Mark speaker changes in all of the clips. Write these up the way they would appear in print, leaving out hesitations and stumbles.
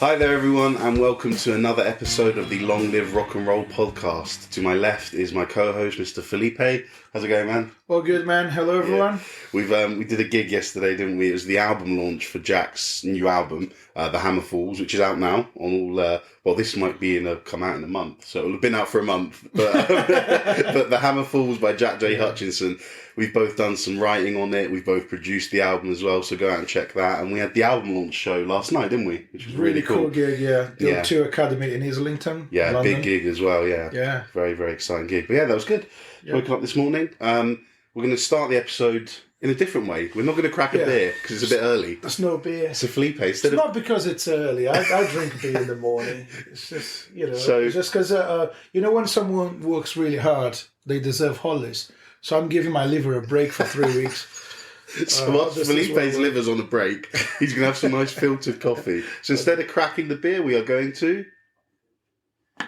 Speaker 1: Hi there everyone and welcome to another episode of the Long Live Rock and Roll podcast. To my left is my co-host Mr. Felipe. How's it going, man?
Speaker 2: All good, man. Hello everyone.
Speaker 1: Yeah. We did a gig yesterday, didn't we? It was the album launch for Jack's new album, The Hammer Falls, which is out now on all well, this might come out in a month, so it'll have been out for a month. But but The Hammer Falls by Jack J. Hutchinson. We've both done some writing on it. We've both produced the album as well, so go out and check that. And we had the album launch show last night, didn't we? Which was really cool.
Speaker 2: Gig, yeah. The O2 Academy in Islington,
Speaker 1: yeah,
Speaker 2: London.
Speaker 1: Big gig as well, yeah.
Speaker 2: Yeah.
Speaker 1: Very, very exciting gig. But yeah, that was good.
Speaker 2: Yeah.
Speaker 1: Woken up this morning. We're going to start the episode in a different way. We're not going to crack a beer because it's a bit early.
Speaker 2: There's no beer.
Speaker 1: So Felipe,
Speaker 2: it's not because it's early. I drink beer in the morning. It's just, it's just because, when someone works really hard, they deserve holidays. So I'm giving my liver a break for 3 weeks.
Speaker 1: So whilst Felipe's liver's on a break, he's going to have some nice filtered coffee. So instead of cracking the beer, we are going to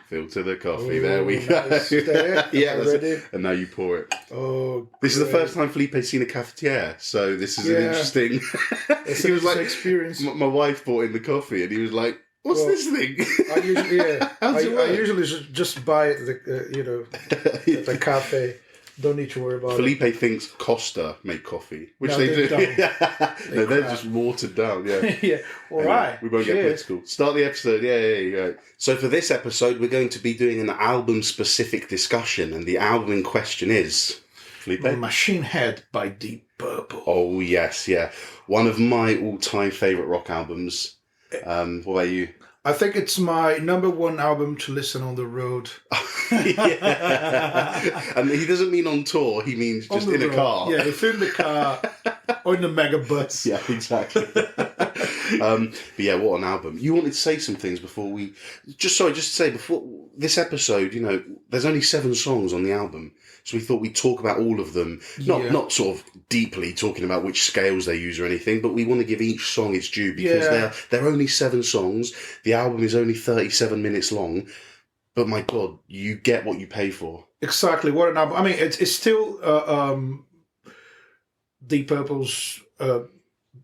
Speaker 1: filter the coffee. There we go.
Speaker 2: Nice.
Speaker 1: Yeah, that's
Speaker 2: ready.
Speaker 1: it. And now you pour it.
Speaker 2: Oh,
Speaker 1: this is the first time Felipe's seen a cafetiere, so this is an interesting.
Speaker 2: It's an experience.
Speaker 1: My wife brought in the coffee, and he was like, "What's this thing?"
Speaker 2: I usually just buy it at the cafe. Don't need to worry about
Speaker 1: Felipe thinks Costa make coffee, which
Speaker 2: no,
Speaker 1: they do.
Speaker 2: They're
Speaker 1: just watered down. Yeah.
Speaker 2: Yeah. All right.
Speaker 1: We won't get political. Start the episode. Yeah. So for this episode, we're going to be doing an album-specific discussion, and the album in question is Felipe?
Speaker 2: Machine Head by Deep Purple.
Speaker 1: Oh yes, yeah. One of my all-time favorite rock albums. What about you?
Speaker 2: I think it's my number one album to listen on the road.
Speaker 1: And he doesn't mean on tour, he means just in a car.
Speaker 2: Yeah, if in the car or in the mega bus.
Speaker 1: Yeah, exactly. But yeah, what an album. You wanted to say some things before we... Just to say, before this episode, there's only 7 songs on the album. So we thought we'd talk about all of them. Not sort of deeply talking about which scales they use or anything, but we want to give each song its due because they're only 7 songs. The album is only 37 minutes long. But my God, you get what you pay for.
Speaker 2: Exactly. What an album. I mean, it's still Deep Purple's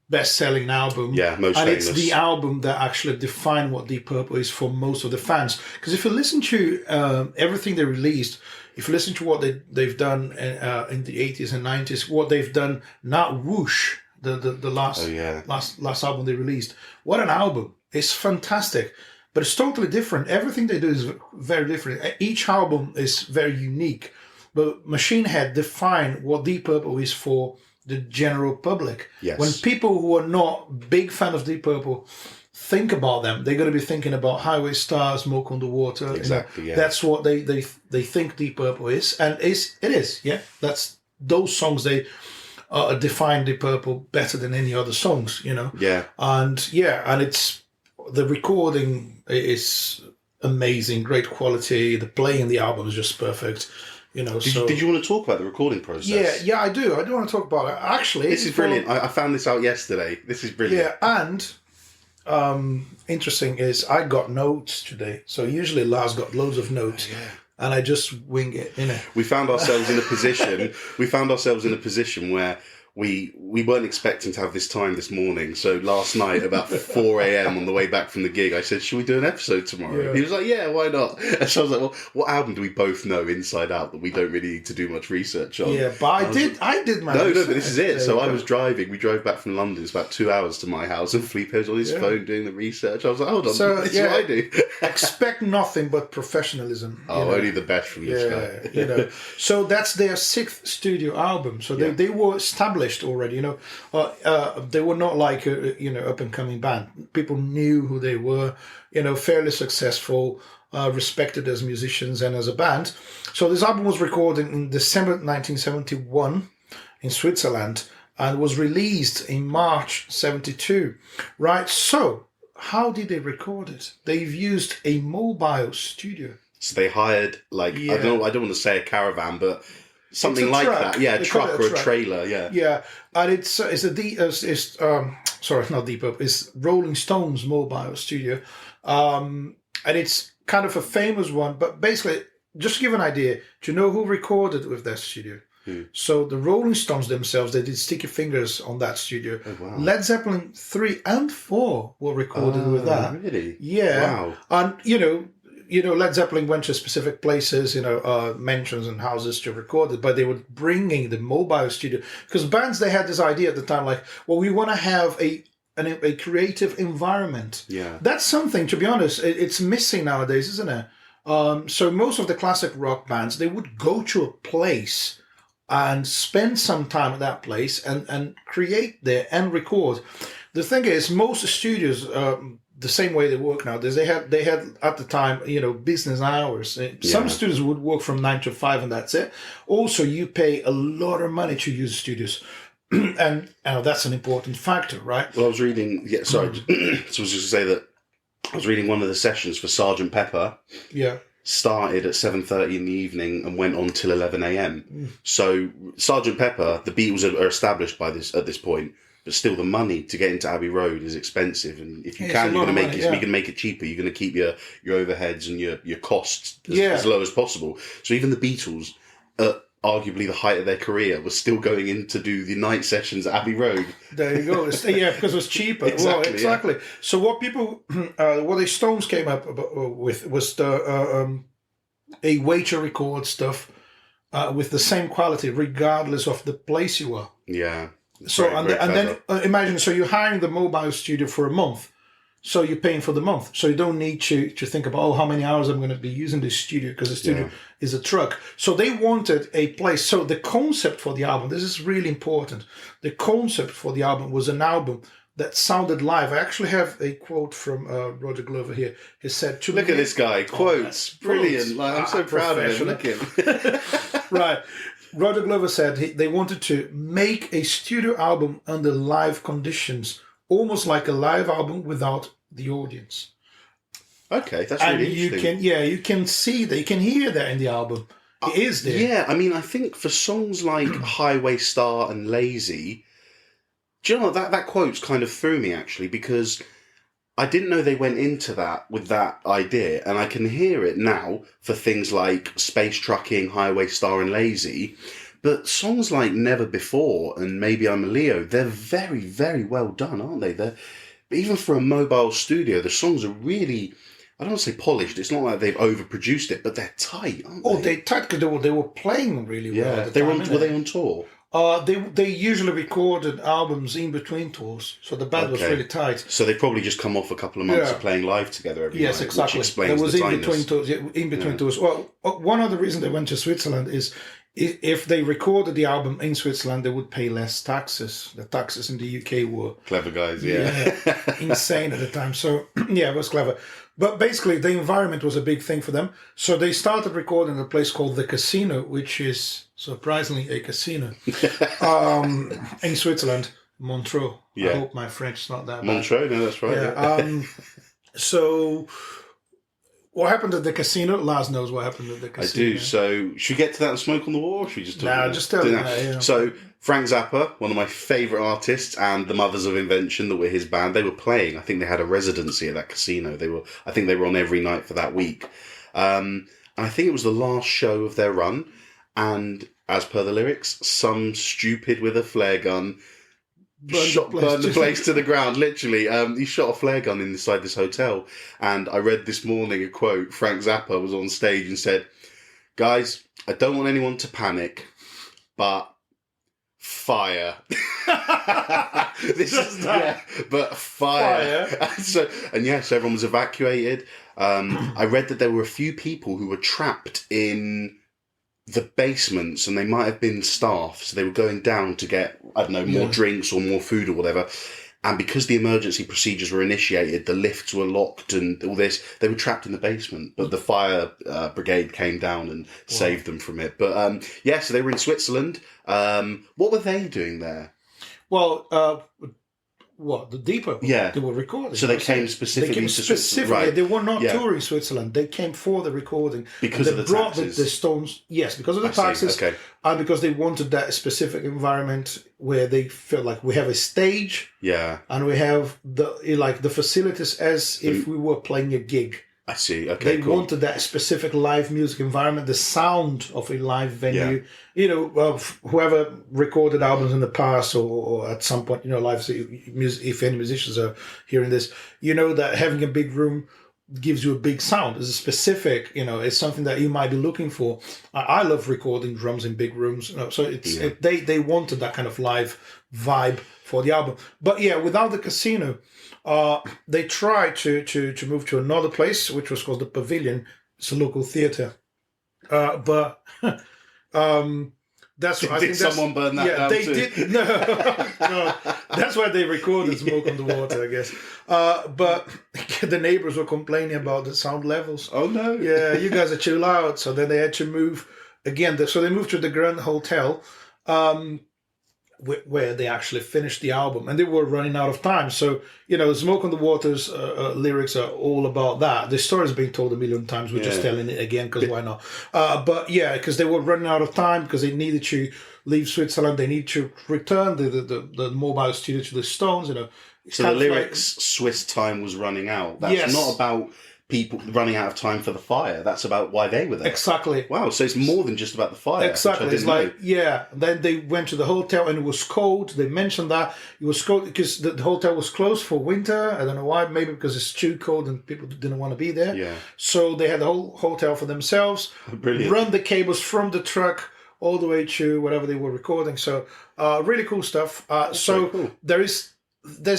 Speaker 2: best-selling album.
Speaker 1: Yeah, most famous.
Speaker 2: It's the album that actually defined what Deep Purple is for most of the fans. Because if you listen to everything they released, if you listen to what they've done in the 80s and 90s, what they've done now, Whoosh, the last album they released, what an album. It's fantastic. But it's totally different. Everything they do is very different. Each album is very unique. But Machine Head defined what Deep Purple is for the general public.
Speaker 1: Yes.
Speaker 2: When people who are not big fan of Deep Purple think about them, they're going to be thinking about Highway Star, Smoke on the Water.
Speaker 1: Exactly, yeah.
Speaker 2: That's what they think Deep Purple is. And it is, yeah. That's those songs, they define Deep Purple better than any other songs,
Speaker 1: Yeah.
Speaker 2: And it's... The recording is amazing, great quality. The playing in the album is just perfect. Did
Speaker 1: you want to talk about the recording process?
Speaker 2: Yeah, I do. I do want to talk about it. Actually,
Speaker 1: this is brilliant. I found this out yesterday. This is brilliant.
Speaker 2: Yeah, and interesting is I got notes today. So usually Laz got loads of notes.
Speaker 1: Yeah.
Speaker 2: And I just wing it,
Speaker 1: We found ourselves in a position. Where we weren't expecting to have this time this morning. So last night, about 4 a.m. on the way back from the gig, I said, "Should we do an episode tomorrow?"
Speaker 2: Yeah.
Speaker 1: He was like, "Yeah, why not?" And so I was like, "Well, what album do we both know inside out that we don't really need to do much research on?"
Speaker 2: Yeah, but I did my research.
Speaker 1: No, but this is it. So I was driving. We drove back from London. It's about 2 hours to my house, and Felipe was on his phone doing the research. I was like, "Hold on, this is what I do."
Speaker 2: Expect nothing but professionation.
Speaker 1: Only the best from this guy.
Speaker 2: So that's their 6th studio album. So they were established already. They were not like up and coming band. People knew who they were. Fairly successful, respected as musicians and as a band. So this album was recorded in December 1971 in Switzerland and was released in March 72. Right. So how did they record it? They've used a mobile studio.
Speaker 1: So they hired I don't want to say a caravan, but something like
Speaker 2: truck.
Speaker 1: that. Yeah, a truck or a trailer. Yeah.
Speaker 2: Yeah, and it's not Deep Purple. It's Rolling Stones mobile studio, and it's kind of a famous one. But basically, just to give an idea, do you know who recorded with that studio? So the Rolling Stones themselves, they did Sticky Fingers on that studio.
Speaker 1: Oh, wow.
Speaker 2: Led Zeppelin 3 and 4 were recorded with that.
Speaker 1: Really?
Speaker 2: Yeah.
Speaker 1: Wow.
Speaker 2: And, Led Zeppelin went to specific places, mansions and houses to record it, but they were bringing the mobile studio. Because bands, they had this idea at the time, like, well, we want to have a creative environment.
Speaker 1: Yeah.
Speaker 2: That's something, to be honest, it's missing nowadays, isn't it? So most of the classic rock bands, they would go to a place and spend some time at that place and create there and record. The thing is, most studios, the same way they work nowadays, they had at the time, business hours. Some studios would work from 9 to 5 and that's it. Also, you pay a lot of money to use studios. And that's an important factor, right?
Speaker 1: Well, I was reading, so I was just going to say that I was reading one of the sessions for Sgt. Pepper.
Speaker 2: Yeah.
Speaker 1: Started at 7:30 in the evening and went on till 11 a.m. So Sgt. Pepper, the Beatles are established at this point, but still the money to get into Abbey Road is expensive, and if you can, you're going to make it. If you can make it cheaper, you're going to keep your overheads and your costs as low as possible. So even the Beatles, at arguably the height of their career, were still going in to do the night sessions at Abbey Road.
Speaker 2: There you go. Because it was cheaper.
Speaker 1: Exactly.
Speaker 2: Yeah. So what the Stones came up with was a way to record stuff with the same quality, regardless of the place you are.
Speaker 1: Yeah.
Speaker 2: So then imagine, so you're hiring the mobile studio for a month. So you're paying for the month. So you don't need to think about, how many hours I'm going to be using this studio, because the studio is a truck. So they wanted a place. So the concept for the album, this is really important. The concept for the album was an album that sounded live. I actually have a quote from Roger Glover here. He said,
Speaker 1: look at this guy, quotes. Brilliant. I'm so proud of him. Look at him.
Speaker 2: Right. Roger Glover said they wanted to make a studio album under live conditions, almost like a live album without the audience.
Speaker 1: Okay, that's really interesting.
Speaker 2: You can see that, you can hear that in the album. It is there.
Speaker 1: Yeah, I mean, I think for songs like Highway Star and Lazy, do you know what, that quote's kind of threw me, actually, because I didn't know they went into that with that idea, and I can hear it now for things like Space Trucking, Highway Star and Lazy. But songs like Never Before and Maybe I'm a Leo, they're very, very well done, aren't they? Even for a mobile studio, the songs are really, I don't want to say polished, it's not like they've overproduced it, but they're tight, aren't they?
Speaker 2: Oh, they're tight because they were playing really well at the time.
Speaker 1: Were they on tour?
Speaker 2: They usually recorded albums in between tours, so the band was really tight.
Speaker 1: So they probably just come off a couple of months of playing live together every night.
Speaker 2: Yes, exactly.
Speaker 1: Which explains
Speaker 2: there was
Speaker 1: the
Speaker 2: in between tours. In between tours. Well, one other reason they went to Switzerland is if they recorded the album in Switzerland, they would pay less taxes. The taxes in the UK were
Speaker 1: clever guys,
Speaker 2: insane at the time. So it was clever. But basically, the environment was a big thing for them. So they started recording at a place called The Casino, which is surprisingly a casino in Switzerland, Montreux. I hope my French is not that bad.
Speaker 1: Montreux, no, that's right.
Speaker 2: Yeah. So what happened at the casino? Laz knows what happened at the casino.
Speaker 1: I do. So should we get to that and Smoke on the Wall? Or should we just talk about
Speaker 2: just tell me that, yeah.
Speaker 1: So Frank Zappa, one of my favourite artists, and the Mothers of Invention, that were his band, they were playing. I think they had a residency at that casino. I think they were on every night for that week. And I think it was the last show of their run. And as per the lyrics, some stupid with a flare gun burned the place to the ground, literally. He shot a flare gun inside this hotel. And I read this morning a quote. Frank Zappa was on stage and said, "Guys, I don't want anyone to panic, but fire." But fire. So everyone was evacuated. I read that there were a few people who were trapped in the basements, and they might have been staff, so they were going down to get, I don't know, more drinks or more food or whatever. And because the emergency procedures were initiated, the lifts were locked and all this, they were trapped in the basement. But the fire brigade came down and saved them from it. But so they were in Switzerland. What were they doing there?
Speaker 2: Well, the depot?
Speaker 1: Yeah.
Speaker 2: They were recording.
Speaker 1: So they came specifically to Switzerland.
Speaker 2: Right. They were not touring Switzerland. They came for the recording.
Speaker 1: Because of the
Speaker 2: brought
Speaker 1: taxes?
Speaker 2: The Stones, yes, because of the taxes.
Speaker 1: Okay.
Speaker 2: And because they wanted that specific environment where they felt like we have a stage.
Speaker 1: Yeah.
Speaker 2: And we have the facilities as if we were playing a gig.
Speaker 1: I see. Okay,
Speaker 2: They
Speaker 1: cool.
Speaker 2: wanted that specific live music environment, the sound of a live venue. You know, whoever recorded albums in the past or at some point, you know, live music, if any musicians are hearing this, you know that having a big room gives you a big sound. It's a specific, you know, it's something that you might be looking for. I love recording drums in big rooms. You know, so they wanted that kind of live vibe for the album. But yeah, without the casino, they tried to move to another place, which was called the Pavilion. It's a local theatre. But that's what I think.
Speaker 1: Someone burn that down
Speaker 2: they
Speaker 1: too?
Speaker 2: did. No, that's why they recorded Smoke on the Water, I guess. But the neighbors were complaining about the sound levels.
Speaker 1: Oh no!
Speaker 2: Yeah, you guys are too loud. So then they had to move again. So they moved to the Grand Hotel, where they actually finished the album, and they were running out of time. So, you know, Smoke on the Water's lyrics are all about that. The story's been told a million times. We're just telling it again because why not? But yeah, because they were running out of time because they needed to leave Switzerland. They need to return the mobile studio to the Stones. You know,
Speaker 1: so the lyrics, Swiss time was running out. That's not about people running out of time for the fire. That's about why they were there.
Speaker 2: Exactly.
Speaker 1: Wow, so it's more than just about the fire.
Speaker 2: Exactly. It's like, then they went to the hotel and it was cold. They mentioned that it was cold because the hotel was closed for winter. I don't know why. Maybe because it's too cold and people didn't want to be there.
Speaker 1: Yeah. So
Speaker 2: they had the whole hotel for themselves.
Speaker 1: Brilliant.
Speaker 2: Run the cables from the truck all the way to whatever they were recording. So really cool stuff. So cool. There's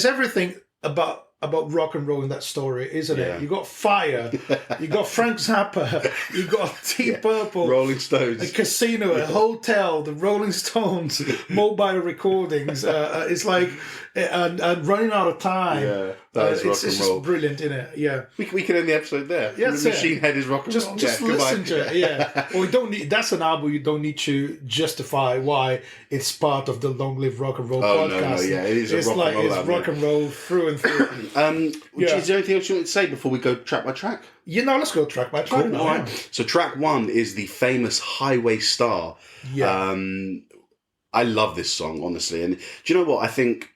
Speaker 2: everything about rock and roll in that story, isn't it? You got Fire, you got Frank Zappa, you got Deep Purple,
Speaker 1: Rolling Stones,
Speaker 2: a casino, a hotel, the Rolling Stones, mobile recordings. It's like and running out of time.
Speaker 1: Yeah, that is rock and roll.
Speaker 2: It's brilliant, isn't it? Yeah,
Speaker 1: we can end the episode there. Yeah, the Machine Head is rock and roll.
Speaker 2: Just listen to it. Yeah, well, we don't need. That's an album you don't need to justify why it's part of the Long Live Rock and Roll podcast.
Speaker 1: No, yeah, it is a rock and roll album.
Speaker 2: It's rock and roll through and through.
Speaker 1: Is there anything else you want to say before we go track by track?
Speaker 2: Let's go track by track.
Speaker 1: Cool. All right. So track 1 is the famous Highway Star. Yeah. I love this song, honestly. And do you know what? I think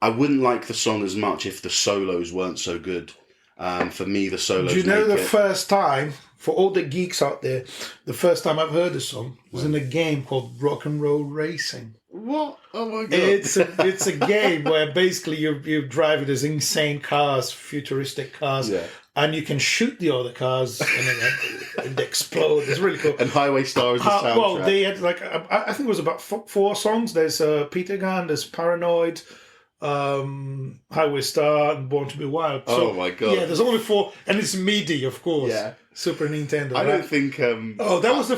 Speaker 1: I wouldn't like the song as much if the solos weren't so good. For me, the solos.
Speaker 2: Do you know first time, for all the geeks out there, the first time I've heard this song was in a game called Rock and Roll Racing.
Speaker 1: What? Oh my god!
Speaker 2: It's a game where basically you're driving these insane cars, futuristic cars, and you can shoot the other cars and they explode. It's really cool.
Speaker 1: And Highway Star is the soundtrack. Well,
Speaker 2: they had I think it was about 4 songs. There's Peter Gunn, there's Paranoid, Highway Star, and Born to Be Wild.
Speaker 1: So, oh my god!
Speaker 2: Yeah, there's only 4, and it's MIDI, of course. Yeah. Super Nintendo.
Speaker 1: I don't think.
Speaker 2: That was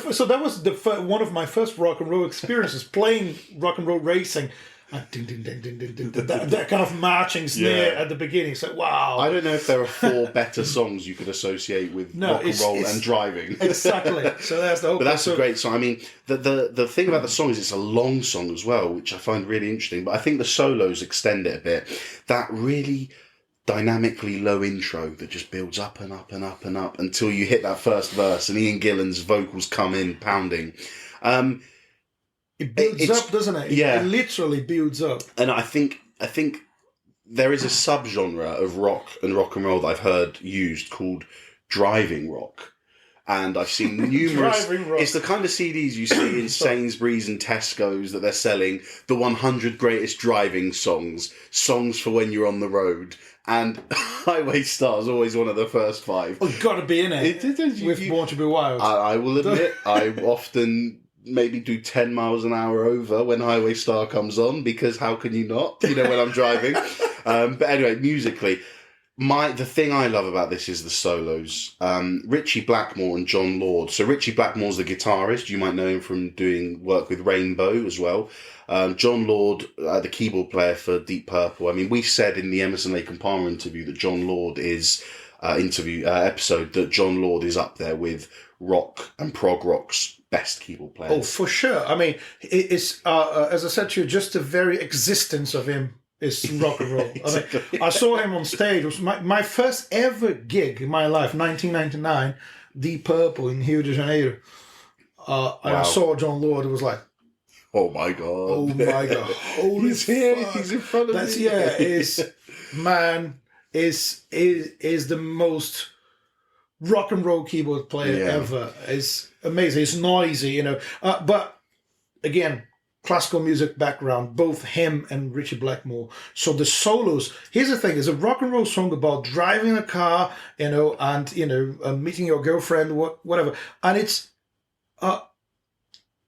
Speaker 2: the one of my first rock and roll experiences playing Rock and Roll Racing. That kind of marching snare at the beginning. So wow.
Speaker 1: I don't know if there are 4 better songs you could associate with rock and roll and driving.
Speaker 2: Exactly. So that's the whole.
Speaker 1: But that's a great song. I mean, the thing about the song is it's a long song as well, which I find really interesting. But I think the solos extend it a bit. That really dynamically low intro that just builds up and up and up and up until you hit that first verse and Ian Gillan's vocals come in pounding.
Speaker 2: It builds up, doesn't it? It literally builds up.
Speaker 1: And I think there is a subgenre of rock and roll that I've heard used called driving rock. And I've seen numerous. It's the kind of CDs you see in Sainsbury's and Tesco's that they're selling the 100 greatest driving songs for when you're on the road. And Highway Star is always one of the first 5.
Speaker 2: Oh, it's got to be in it. With Born to Be Wild.
Speaker 1: I will admit, I often maybe do 10 miles an hour over when Highway Star comes on, because how can you not? When I'm driving. But anyway, musically, the thing I love about this is the solos. Ritchie Blackmore and John Lord. So Ritchie Blackmore's the guitarist. You might know him from doing work with Rainbow as well. John Lord, the keyboard player for Deep Purple. I mean, we said in the Emerson, Lake and Palmer interview that John Lord is episode that John Lord is up there with rock and prog rock's best keyboard players.
Speaker 2: Oh, for sure. I mean, it's as I said to you, just the very existence of him is rock and roll. Exactly. I mean, I saw him on stage. It was my first ever gig in my life, 1999, Deep Purple in Rio de Janeiro. And I saw John Lord. It was like,
Speaker 1: oh my god!
Speaker 2: Oh my god! Holy
Speaker 1: He's here! He's in front of me.
Speaker 2: Is the most rock and roll keyboard player ever. It's amazing. It's noisy, you know. But again, classical music background, both him and Richie Blackmore. So the solos, here's the thing, it's a rock and roll song about driving a car, you know, and, you know, meeting your girlfriend, whatever. And it's,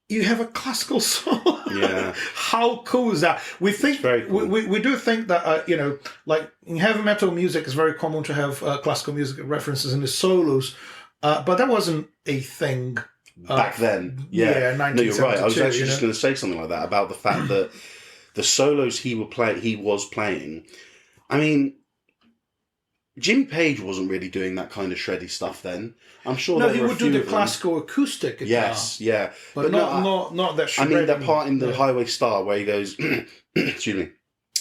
Speaker 2: you have a classical song.
Speaker 1: Yeah.
Speaker 2: How cool is that? We think, cool. we do think that, you know, like in heavy metal music, it's very common to have classical music references in the solos, but that wasn't a thing.
Speaker 1: Back then, yeah. No, you're right. I was actually just going to say something like that about the fact that the solos he was playing. I mean, Jimmy Page wasn't really doing that kind of shreddy stuff then. I'm sure. No,
Speaker 2: he would do the classical acoustic guitar.
Speaker 1: Yes, yeah,
Speaker 2: but not that shreddy.
Speaker 1: I mean, that part in the Highway Star where he goes, excuse me.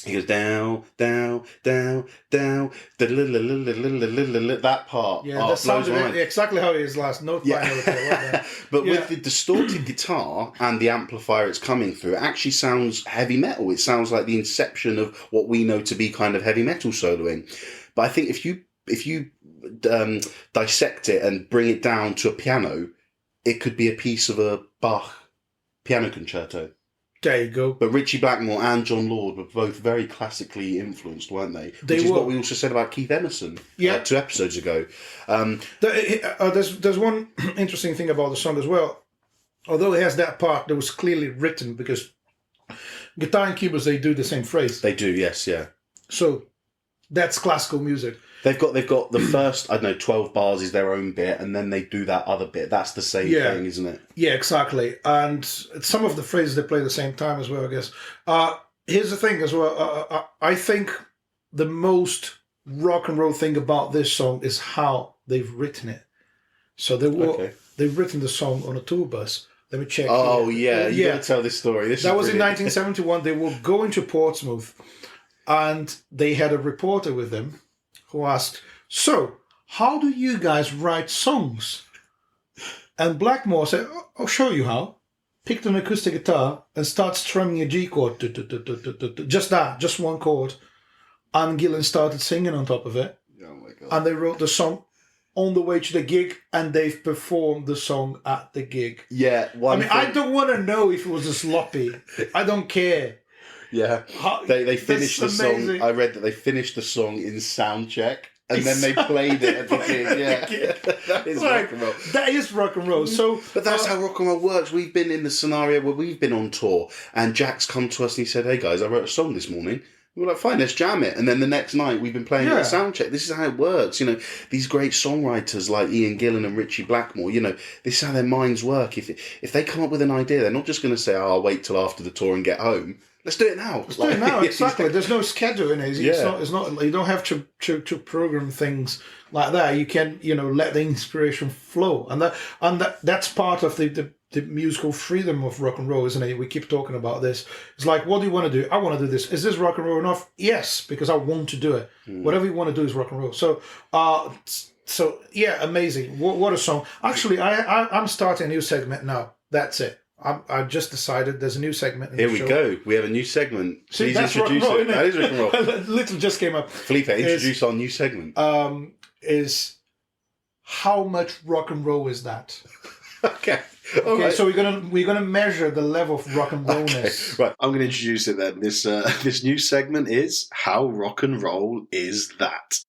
Speaker 1: He goes down, down, down, down. That part.
Speaker 2: Yeah, that sounded exactly how it is last note.
Speaker 1: Yeah. But with the distorted guitar and the amplifier it's coming through, it actually sounds heavy metal. It sounds like the inception of what we know to be kind of heavy metal soloing. But I think if you dissect it and bring it down to a piano, it could be a piece of a Bach piano concerto.
Speaker 2: There you go.
Speaker 1: But Richie Blackmore and John Lord were both very classically influenced, weren't they? Which is what we also said about Keith Emerson 2 episodes ago.
Speaker 2: There's one interesting thing about the song as well. Although it has that part that was clearly written, because guitar and keyboards, they do the same phrase.
Speaker 1: They do, yes, yeah.
Speaker 2: So that's classical music.
Speaker 1: They've got the first, 12 bars is their own bit, and then they do that other bit. That's the same thing, isn't it?
Speaker 2: Yeah, exactly. And some of the phrases they play at the same time as well, I guess. Here's the thing as well. I think the most rock and roll thing about this song is how they've written it. So they've written the song on a tour bus. Let me check.
Speaker 1: Oh, yeah. You got to tell this story.
Speaker 2: That was in 1971. They were going to Portsmouth, and they had a reporter with them who asked, "So, how do you guys write songs?" And Blackmore said, "I'll show you how." Picked an acoustic guitar and started strumming a G chord. Just that, just one chord. And Gillan started singing on top of it.
Speaker 1: Oh my God.
Speaker 2: And they wrote the song on the way to the gig, and they've performed the song at the gig.
Speaker 1: Yeah.
Speaker 2: I don't want to know if it was a sloppy. I don't care.
Speaker 1: Yeah, they finished the song. I read that they finished the song in sound check, and then they played it at the gig. Yeah, that is rock and roll.
Speaker 2: That is rock and roll. So,
Speaker 1: but that's how rock and roll works. We've been in the scenario where we've been on tour, and Jack's come to us and he said, "Hey guys, I wrote a song this morning." We were like, "Fine, let's jam it." And then the next night we've been playing it at sound check. This is how it works. You know, these great songwriters like Ian Gillan and Richie Blackmore, you know, this is how their minds work. If they come up with an idea, they're not just going to say, "Oh, I'll wait till after the tour and get home." Let's do it now.
Speaker 2: Let's do it now, exactly. There's no schedule in it. It's not. You don't have to program things like that. You can, let the inspiration flow, and that's part of the musical freedom of rock and roll, isn't it? We keep talking about this. It's like, what do you want to do? I want to do this. Is this rock and roll enough? Yes, because I want to do it. Whatever you want to do is rock and roll. So, amazing. What a song. Actually, I'm starting a new segment now. That's it. I just decided there's a new segment in the show.
Speaker 1: Here we go. We have a new segment.
Speaker 2: See,
Speaker 1: please introduce it. That is rock and roll.
Speaker 2: Little just came up.
Speaker 1: Felipe, introduce our new segment.
Speaker 2: Is how much rock and roll is that?
Speaker 1: Okay.
Speaker 2: Right. So we're gonna measure the level of rock and rollness.
Speaker 1: Okay. Right. I'm gonna introduce it then. This new segment is How Rock and Roll Is That?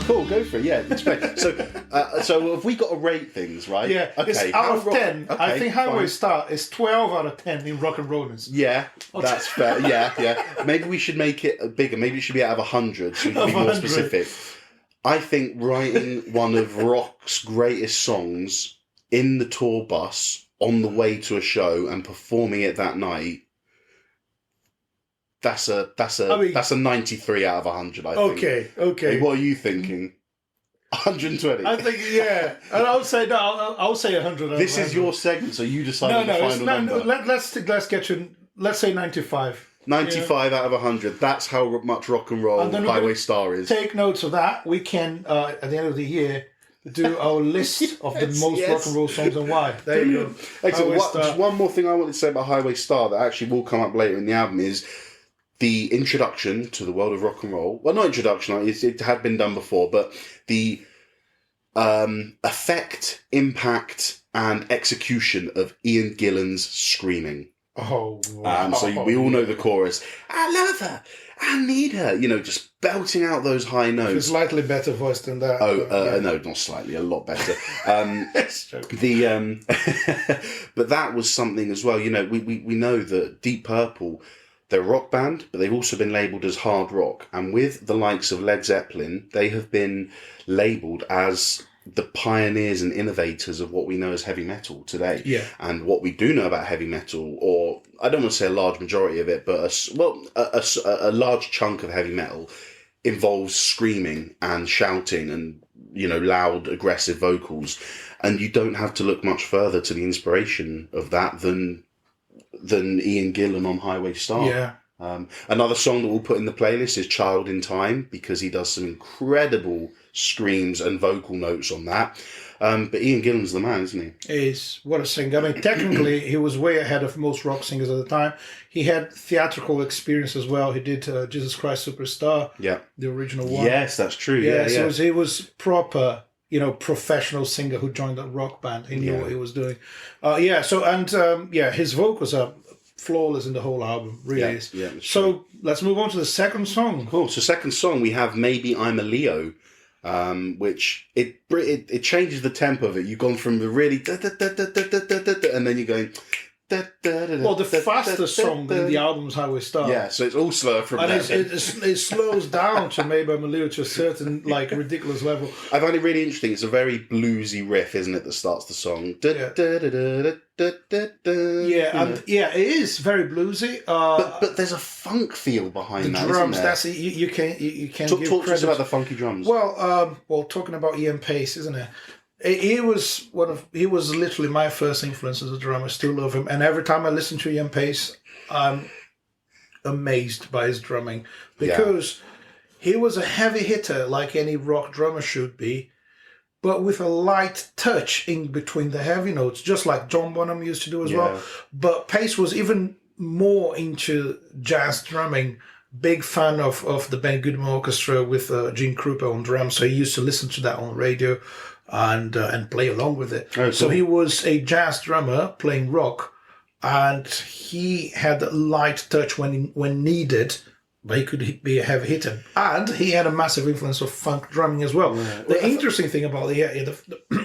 Speaker 1: Cool, go for it. Yeah, it's great. So have we got to rate things, right?
Speaker 2: Yeah. Okay. It's out of 10. Okay, I think Highway Star is 12 out of 10 in rock and rollness.
Speaker 1: Yeah, that's fair. Yeah. Maybe we should make it bigger. Maybe it should be out of 100, so we can be more specific. I think writing one of rock's greatest songs in the tour bus on the way to a show and performing it that night. That's a 93 out of 100, I think.
Speaker 2: Okay.
Speaker 1: What are you thinking? 120?
Speaker 2: I think, yeah. And I'll say 100.
Speaker 1: This is your segment, so you decide the final number.
Speaker 2: Let's say 95.
Speaker 1: 95 out of 100. That's how much rock and roll Highway Star is.
Speaker 2: Take notes of that. We can, at the end of the year, do our list of the most rock and roll songs and why. There you go.
Speaker 1: Excellent. Just one more thing I wanted to say about Highway Star that actually will come up later in the album is the introduction to the world of rock and roll. Well, not introduction, it had been done before, but the effect, impact, and execution of Ian Gillan's screaming.
Speaker 2: Oh, wow.
Speaker 1: So we all know the chorus. I love her. I need her. Just belting out those high notes.
Speaker 2: It's slightly better voice than that.
Speaker 1: No, not slightly. A lot better.
Speaker 2: That's joking.
Speaker 1: But that was something as well. We know that Deep Purple, they're a rock band, but they've also been labelled as hard rock. And with the likes of Led Zeppelin, they have been labelled as the pioneers and innovators of what we know as heavy metal today.
Speaker 2: Yeah.
Speaker 1: And what we do know about heavy metal, or I don't want to say a large majority of it, but a large chunk of heavy metal involves screaming and shouting and, loud, aggressive vocals. And you don't have to look much further to the inspiration of that than Ian Gillan on Highway Star.
Speaker 2: Yeah.
Speaker 1: Another song that we'll put in the playlist is Child in Time, because he does some incredible screams and vocal notes on that. But Ian Gillan's the man, isn't he?
Speaker 2: What a singer. I mean, technically, he was way ahead of most rock singers at the time. He had theatrical experience as well. He did Jesus Christ Superstar, the original one.
Speaker 1: Yes, that's true.
Speaker 2: Yeah. So he was proper, professional singer who joined a rock band. He knew what he was doing. His vocals are flawless in the whole album, really is.
Speaker 1: Yeah,
Speaker 2: so let's move on to the second song.
Speaker 1: Cool. So second song, we have Maybe I'm a Leo, which it changes the tempo of it. You've gone from the really and then you're going.
Speaker 2: Well, the fastest song in the album's Highway Star.
Speaker 1: Yeah, so it's all slower from
Speaker 2: and
Speaker 1: there.
Speaker 2: it slows down to Maybe I'm a Leo to a certain ridiculous level.
Speaker 1: I find it really interesting. It's a very bluesy riff, isn't it, that starts the song?
Speaker 2: It is very bluesy.
Speaker 1: But there's a funk feel behind that.
Speaker 2: Drums.
Speaker 1: Isn't there?
Speaker 2: That's you can't
Speaker 1: talk
Speaker 2: give
Speaker 1: to us
Speaker 2: credit.
Speaker 1: about the funky drums.
Speaker 2: Well, talking about Ian Pace, isn't it? He was literally my first influence as a drummer. I still love him, and every time I listen to Ian Pace, I'm amazed by his drumming because he was a heavy hitter like any rock drummer should be, but with a light touch in between the heavy notes, just like John Bonham used to do as well. But Pace was even more into jazz drumming. Big fan of the Ben Goodman Orchestra with Gene Krupa on drums, so he used to listen to that on radio and play along with it.
Speaker 1: Oh, cool.
Speaker 2: So he was a jazz drummer playing rock, and he had a light touch when needed, but he could be a heavy hitter. And he had a massive influence of funk drumming as well. Yeah. The interesting thing about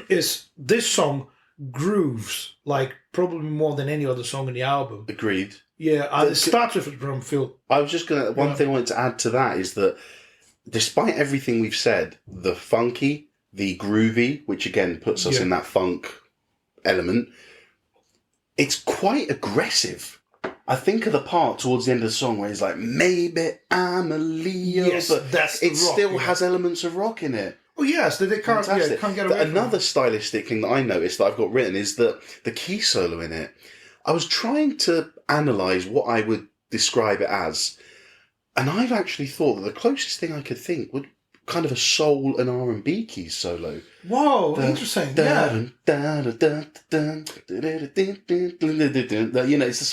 Speaker 2: is this song grooves like probably more than any other song in the album.
Speaker 1: Agreed.
Speaker 2: Yeah, and it starts with a drum fill.
Speaker 1: I was just going to... One thing I wanted to add to that is that despite everything we've said, the funky, the groovy, which again puts us in that funk element, it's quite aggressive. I think of the part towards the end of the song where he's like, maybe I'm a Leo, but
Speaker 2: that's
Speaker 1: it still has elements of rock in it.
Speaker 2: Oh yes, they can't get away from
Speaker 1: Another stylistic thing that I noticed that I've got written is that the key solo in it, I was trying to analyse what I would describe it as, and I've actually thought that the closest thing I could think would kind of a soul and R&B keys solo.
Speaker 2: Whoa, interesting. Yeah.
Speaker 1: It's the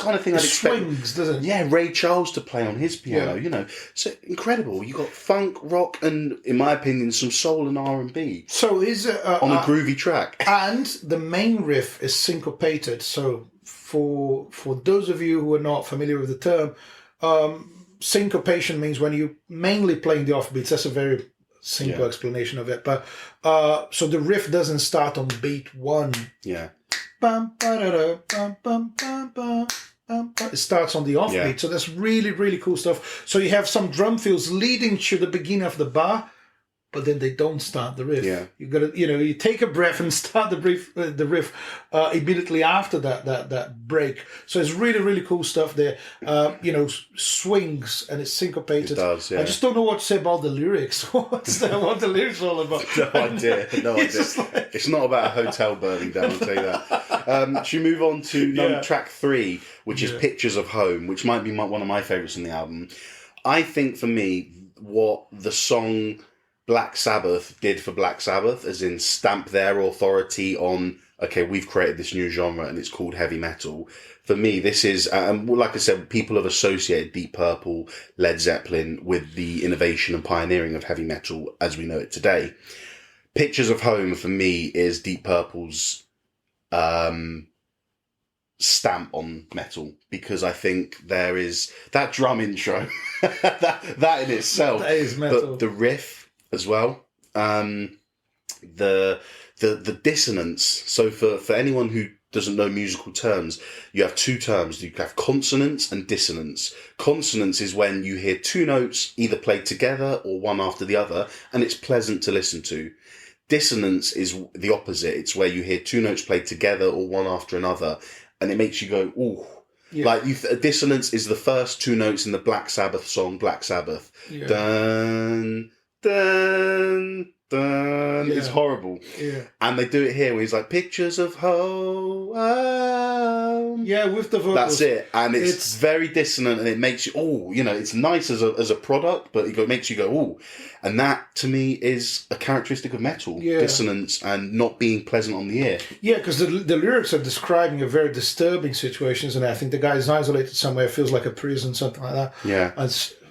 Speaker 1: kind of thing I'd expect.
Speaker 2: Swings, doesn't it?
Speaker 1: Yeah, Ray Charles to play on his piano, So incredible. You got funk, rock, and, in my opinion, some soul and R&B.
Speaker 2: So is it...
Speaker 1: on a groovy track.
Speaker 2: And the main riff is syncopated. So for those of you who are not familiar with the term, syncopation means when you're mainly playing the offbeats. That's a very simple explanation of it. But so the riff doesn't start on beat one.
Speaker 1: Yeah.
Speaker 2: Bum, ba-da-da, bum, bum, bum, bum, bum, bum. It starts on the offbeat. So that's really, really cool stuff. So you have some drum fills leading to the beginning of the bar, but then they don't start the riff. Yeah. You gotta, you take a breath and start the riff immediately after that break. So it's really, really cool stuff there. Swings and it's syncopated.
Speaker 1: It does, yeah.
Speaker 2: I just don't know what to say about the lyrics. What the lyrics are all about?
Speaker 1: No idea. It's not about a hotel burning down, I'll tell you that. Should we move on to track 3, which is Pictures of Home, which might be one of my favourites on the album. I think for me, what the song Black Sabbath did for Black Sabbath, as in stamp their authority on, okay, we've created this new genre and it's called heavy metal. For me, this is, like I said, people have associated Deep Purple, Led Zeppelin with the innovation and pioneering of heavy metal as we know it today. Pictures of Home, for me, is Deep Purple's stamp on metal, because I think there is that drum intro, that in itself,
Speaker 2: that is metal.
Speaker 1: The riff as well, the dissonance. So for anyone who doesn't know musical terms, you have two terms. You have consonance and dissonance. Consonance is when you hear two notes either played together or one after the other, and it's pleasant to listen to. Dissonance is the opposite. It's where you hear two notes played together or one after another, and it makes you go, ooh. Yeah. Like, dissonance is the first two notes in the Black Sabbath song, Black Sabbath. Yeah. Dun, dun, dun. Yeah. It's horrible. Yeah. And they do it here where he's like, pictures of home.
Speaker 2: Yeah, with the vocals.
Speaker 1: That's it. And it's very dissonant, and it makes you, it's nice as a product, but it makes you go, ooh. And that, to me, is a characteristic of metal. Yeah. Dissonance and not being pleasant on the ear.
Speaker 2: Yeah, because the lyrics are describing a very disturbing situations, and I think the guy is isolated somewhere, feels like a prison, something like that.
Speaker 1: Yeah.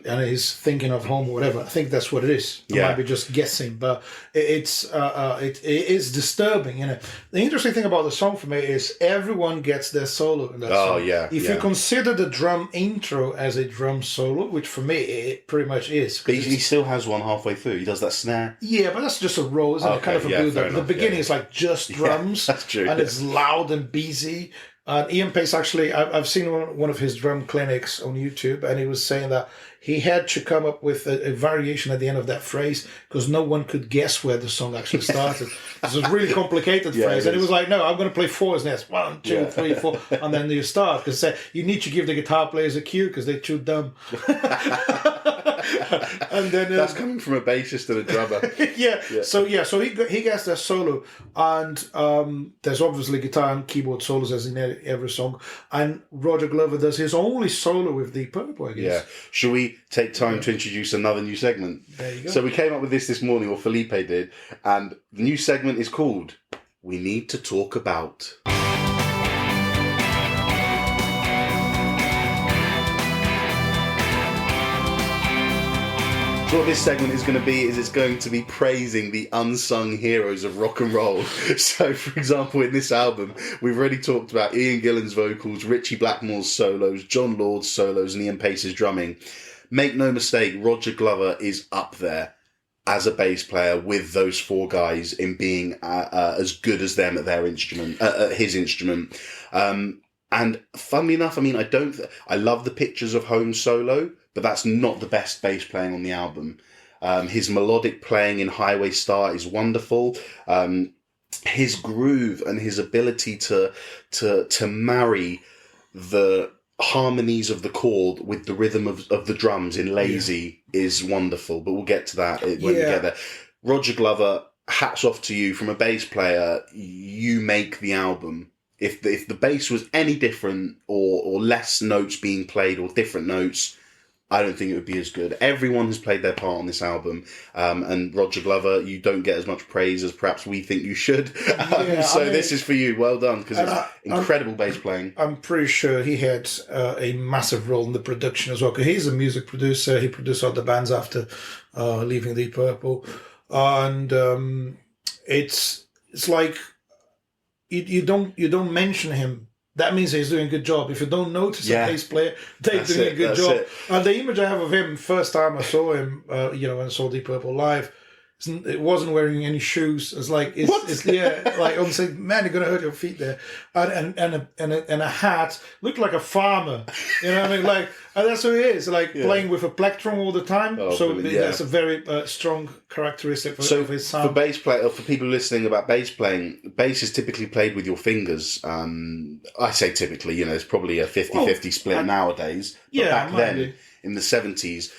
Speaker 2: And he's thinking of home or whatever. I think that's what it is. I might be just guessing, but it is disturbing. The interesting thing about the song for me is everyone gets their solo in that song.
Speaker 1: Yeah.
Speaker 2: If you consider the drum intro as a drum solo, which for me it pretty much is.
Speaker 1: But he still has one halfway through. He does that snare.
Speaker 2: Yeah, but that's just a roll, isn't it? Kind of a build up. The beginning is like just drums.
Speaker 1: That's true.
Speaker 2: And it's loud and busy. Ian Pace, actually, I've seen one of his drum clinics on YouTube, and he was saying that he had to come up with a variation at the end of that phrase because no one could guess where the song actually started. It's a really complicated phrase. And he was like, no, I'm going to play four next. 1, 2, 3, 4. And then you start. Because you need to give the guitar players a cue because they're too dumb. And then
Speaker 1: that's coming from a bassist and a drummer.
Speaker 2: So he gets that solo, and there's obviously guitar and keyboard solos as in every song, and Roger Glover does his only solo with Deep Purple, I guess.
Speaker 1: Yeah. Should we take time to introduce another new segment?
Speaker 2: There you go.
Speaker 1: So we came up with this morning, or Felipe did, and the new segment is called We Need to Talk About. So what this segment is going to be is it's going to be praising the unsung heroes of rock and roll. So, for example, in this album, we've already talked about Ian Gillan's vocals, Ritchie Blackmore's solos, John Lord's solos, and Ian Pace's drumming. Make no mistake, Roger Glover is up there as a bass player with those four guys in being as good as them at their instrument, his instrument. And funnily enough, I love the Pictures of Home solo, but that's not the best bass playing on the album. His melodic playing in Highway Star is wonderful. His groove and his ability to marry the harmonies of the chord with the rhythm of the drums in Lazy is wonderful, but we'll get to that when we get there. Roger Glover, hats off to you. From a bass player, you make the album. If the bass was any different or less notes being played or different notes, I don't think it would be as good. Everyone has played their part on this album, and Roger Glover, you don't get as much praise as perhaps we think you should. This is for you. Well done, because it's incredible bass playing.
Speaker 2: I'm pretty sure he had a massive role in the production as well, because he's a music producer. He produced other bands after leaving Deep Purple, and it's like you don't mention him. That means he's doing a good job. If you don't notice a bass player, they're doing a good job. And the image I have of him, first time I saw him, when I saw Deep Purple live, it wasn't wearing any shoes. It's like, I'm saying, man, you're going to hurt your feet there. And a hat, looked like a farmer. You know what I mean? And that's who he is, playing with a plectrum all the time. That's a very strong characteristic of his sound.
Speaker 1: For bass play, or for people listening about bass playing, bass is typically played with your fingers. I say typically, it's probably a 50-50 split nowadays. But back then, in the 70s,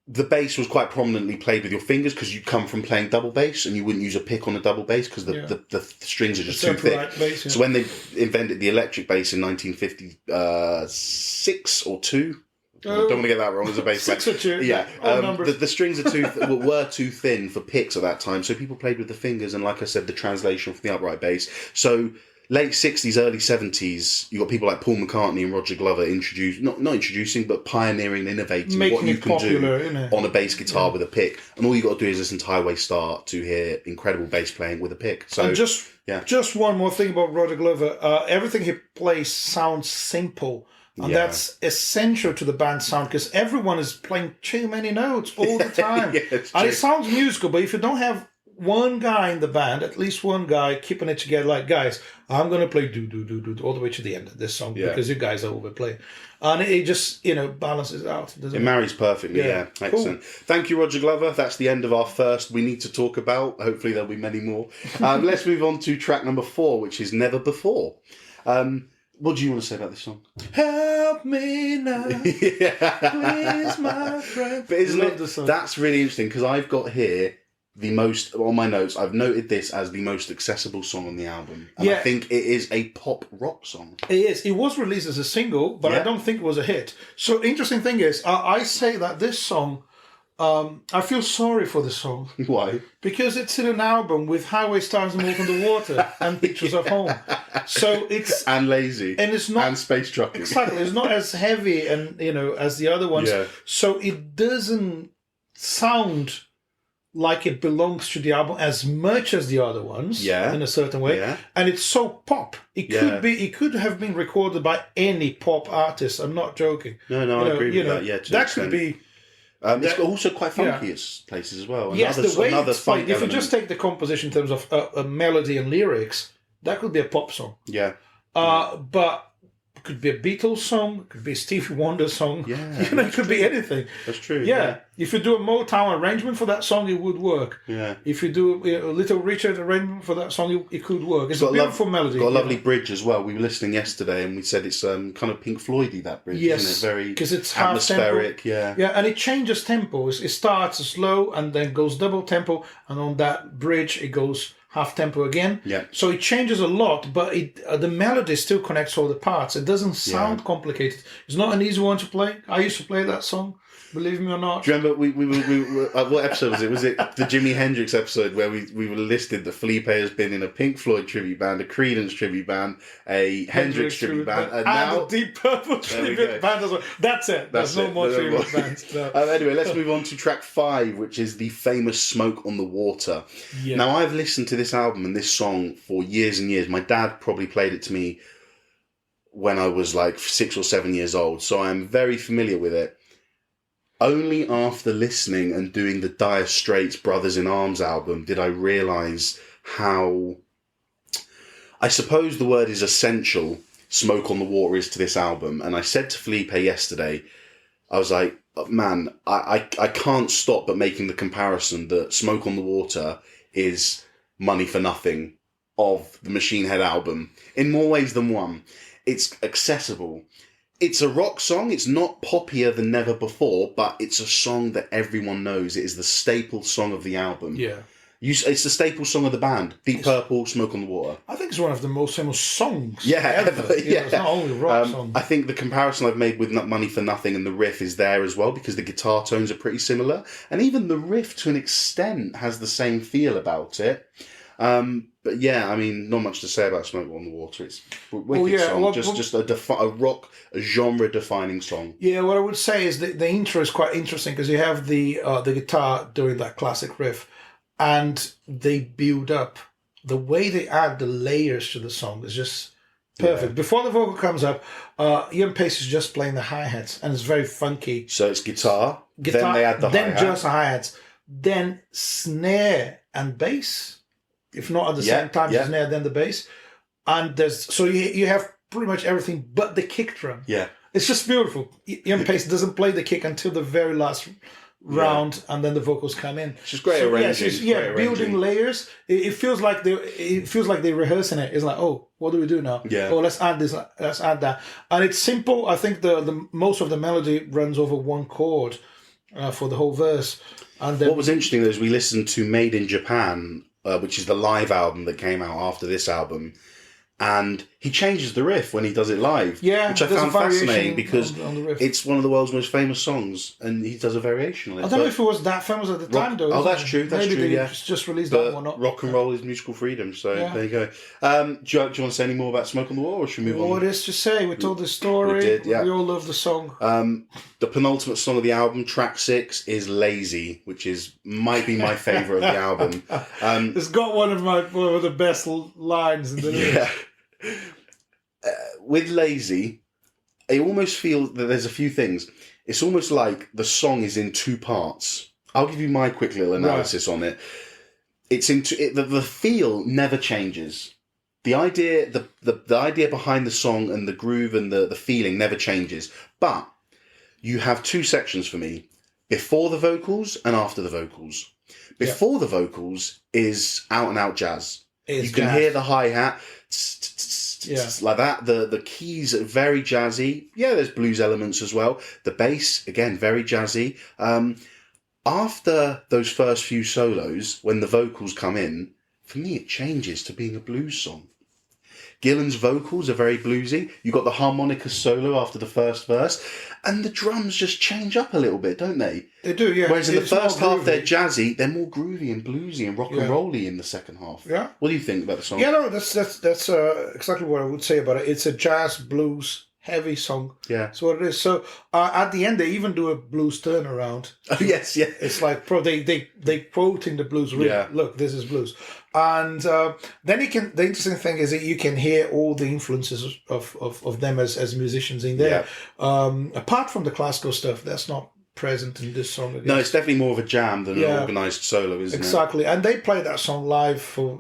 Speaker 1: the bass was quite prominently played with your fingers because you come from playing double bass and you wouldn't use a pick on a double bass because the strings are just too thick. Bass, So when they invented the electric bass in 1956 or 2, Don't want to get that wrong as a bass player.
Speaker 2: 6 or 2.
Speaker 1: Yeah,
Speaker 2: numbers.
Speaker 1: the strings are were too thin for picks at that time, so people played with the fingers. And like I said, the translation from the upright bass. So late 60s, early 70s, you got people like Paul McCartney and Roger Glover not introducing, but pioneering, innovating
Speaker 2: Making
Speaker 1: what you
Speaker 2: it
Speaker 1: can
Speaker 2: popular,
Speaker 1: do
Speaker 2: innit?
Speaker 1: on a bass guitar with a pick. And all you got to do is listen to Highway Star to hear incredible bass playing with a pick. So
Speaker 2: And just one more thing about Roger Glover. Everything he plays sounds simple. And that's essential to the band's sound because everyone is playing too many notes all the time. And it sounds musical, but if you don't have one guy in the band, at least one guy keeping it together, like, guys, I'm going to play do all the way to the end of this song because you guys are overplaying. And it just, balances out.
Speaker 1: It marries perfectly, yeah. Excellent. Cool. Thank you, Roger Glover. That's the end of our first We Need to Talk About. Hopefully there'll be many more. Let's move on to track number 4, which is Never Before. What do you want to say about this song?
Speaker 2: Help me now, please, my friend.
Speaker 1: But isn't it? That's really interesting because I've got here the most on my notes. I've noted this as the most accessible song on the album, and I think it is a pop rock song.
Speaker 2: It is. It was released as a single, but I don't think it was a hit. So interesting thing is, I say that this song. I feel sorry for the song.
Speaker 1: Why?
Speaker 2: Because it's in an album with Highway Stars and Walk on the Water and Pictures of Home. So it's
Speaker 1: and Lazy
Speaker 2: and it's not
Speaker 1: and Space Trucking.
Speaker 2: Exactly, it's not as heavy and as the other ones. Yeah. So it doesn't sound like it belongs to the album as much as the other ones. Yeah. In a certain way. Yeah. And it's so pop. It could have been recorded by any pop artist. I'm not joking.
Speaker 1: No, I agree with that. Yeah,
Speaker 2: that could be.
Speaker 1: It's also quite funky at places as well.
Speaker 2: Yes, the way it's played, if you just take the composition in terms of melody and lyrics, that could be a pop song.
Speaker 1: Yeah.
Speaker 2: But it could be a Beatles song, it could be a Stevie Wonder song. Yeah, it could be anything.
Speaker 1: That's true.
Speaker 2: Yeah. If you do a Motown arrangement for that song, it would work. Yeah. If you do a Little Richard arrangement for that song, it could work. It's a beautiful melody.
Speaker 1: Got a lovely bridge as well. We were listening yesterday and we said it's kind of Pink Floyd-y, that bridge, isn't it? Very because it's atmospheric.
Speaker 2: Yeah. Yeah, and it changes tempo. It starts slow and then goes double tempo, and on that bridge it goes half tempo again. Yeah. So it changes a lot, but the melody still connects all the parts. It doesn't sound complicated. It's not an easy one to play. I used to play that song. Believe me or not.
Speaker 1: Do you remember we what episode was it? Was it the Jimi Hendrix episode where we were listed that Felipe has been in a Pink Floyd tribute band, a Creedence tribute band, a Hendrix tribute band, and now
Speaker 2: a Deep Purple tribute band as well. That's it. There's no more tribute bands. No.
Speaker 1: Anyway, let's move on to track 5, which is the famous Smoke on the Water. Yeah. Now, I've listened to this album and this song for years and years. My dad probably played it to me when I was like 6 or 7 years old, so I'm very familiar with it. Only after listening and doing the Dire Straits Brothers in Arms album did I realise how, I suppose the word is essential, Smoke on the Water is to this album. And I said to Felipe yesterday, I was like, man, I can't stop but making the comparison that Smoke on the Water is Money for Nothing of the Machine Head album in more ways than one. It's accessible. It's a rock song. It's not poppier than Never Before, but it's a song that everyone knows. It is the staple song of the album. Yeah. It's the staple song of the band. Deep Purple, Smoke on the Water.
Speaker 2: I think it's one of the most famous songs ever. It's not only a rock song.
Speaker 1: I think the comparison I've made with Money for Nothing and the riff is there as well, because the guitar tones are pretty similar. And even the riff, to an extent, has the same feel about it. But yeah, I mean, not much to say about Smoke on the Water. It's a wicked song, just a genre-defining song.
Speaker 2: Yeah, what I would say is the intro is quite interesting because you have the guitar doing that classic riff, and they build up. The way they add the layers to the song is just perfect. Yeah. Before the vocal comes up, Ian Pace is just playing the hi-hats, and it's very funky.
Speaker 1: So it's guitar, then they add the hi-hat.
Speaker 2: Then just hi-hats, then snare and bass. If not at the same time, the snare, then the bass. And you have pretty much everything but the kick drum. Yeah. It's just beautiful. Ian Pace doesn't play the kick until the very last round, and then the vocals come in.
Speaker 1: It's just great arranging.
Speaker 2: Building layers. It feels like they're rehearsing it. It's like, oh, what do we do now? Yeah. Oh, let's add this, let's add that. And it's simple. I think the most of the melody runs over one chord for the whole verse. And then,
Speaker 1: what was interesting though is we listened to Made in Japan, which is the live album that came out after this album, and he changes the riff when he does it live.
Speaker 2: Yeah,
Speaker 1: which I
Speaker 2: there's
Speaker 1: found
Speaker 2: a variation
Speaker 1: fascinating because
Speaker 2: on the riff.
Speaker 1: it's one of the world's most famous songs, and he does a variation on it.
Speaker 2: I don't know if it was that famous at the time, though.
Speaker 1: Oh, that's
Speaker 2: it?
Speaker 1: true. That's
Speaker 2: Maybe
Speaker 1: true.
Speaker 2: they
Speaker 1: Yeah,
Speaker 2: just released that one.
Speaker 1: Rock and roll is musical freedom. So there you go. Do you want to say any more about Smoke on the Water, or should we move on?
Speaker 2: What is to say? We told the story.
Speaker 1: We did. Yeah.
Speaker 2: We all love the song.
Speaker 1: The penultimate song of the album, track 6, is "Lazy," which might be my favourite of the album.
Speaker 2: It's got one of the best lines in the lyrics.
Speaker 1: Yeah. With "Lazy," I almost feel that there's a few things. It's almost like the song is in 2 parts. I'll give you my quick little analysis on it. It's the feel never changes. The idea, the idea behind the song and the groove and the feeling never changes. But you have 2 sections for me: before the vocals and after the vocals. Before the vocals is out and out jazz. You can hear the hi-hat. Like that. The keys are very jazzy. Yeah, there's blues elements as well. The bass, again, very jazzy. After those first few solos, when the vocals come in, for me it changes to being a blues song. Gillan's vocals are very bluesy. You got the harmonica solo after the first verse, and the drums just change up a little bit, don't they?
Speaker 2: They do, yeah.
Speaker 1: Whereas in the first half they're jazzy, they're more groovy and bluesy and rock and rolly in the second half.
Speaker 2: Yeah.
Speaker 1: What do you think about the song?
Speaker 2: Yeah, no, that's exactly what I would say about it. It's a jazz blues heavy song.
Speaker 1: Yeah.
Speaker 2: That's what it is. So at the end they even do a blues turnaround.
Speaker 1: Oh, yes, yeah.
Speaker 2: It's like they quote in the blues.
Speaker 1: Yeah.
Speaker 2: Look, this is blues. And then the interesting thing is that you can hear all the influences of them as musicians in there. Yeah. Apart from the classical stuff, that's not present in this song.
Speaker 1: No, it's definitely more of a jam than an organised solo, isn't it?
Speaker 2: Exactly. And they play that song live for,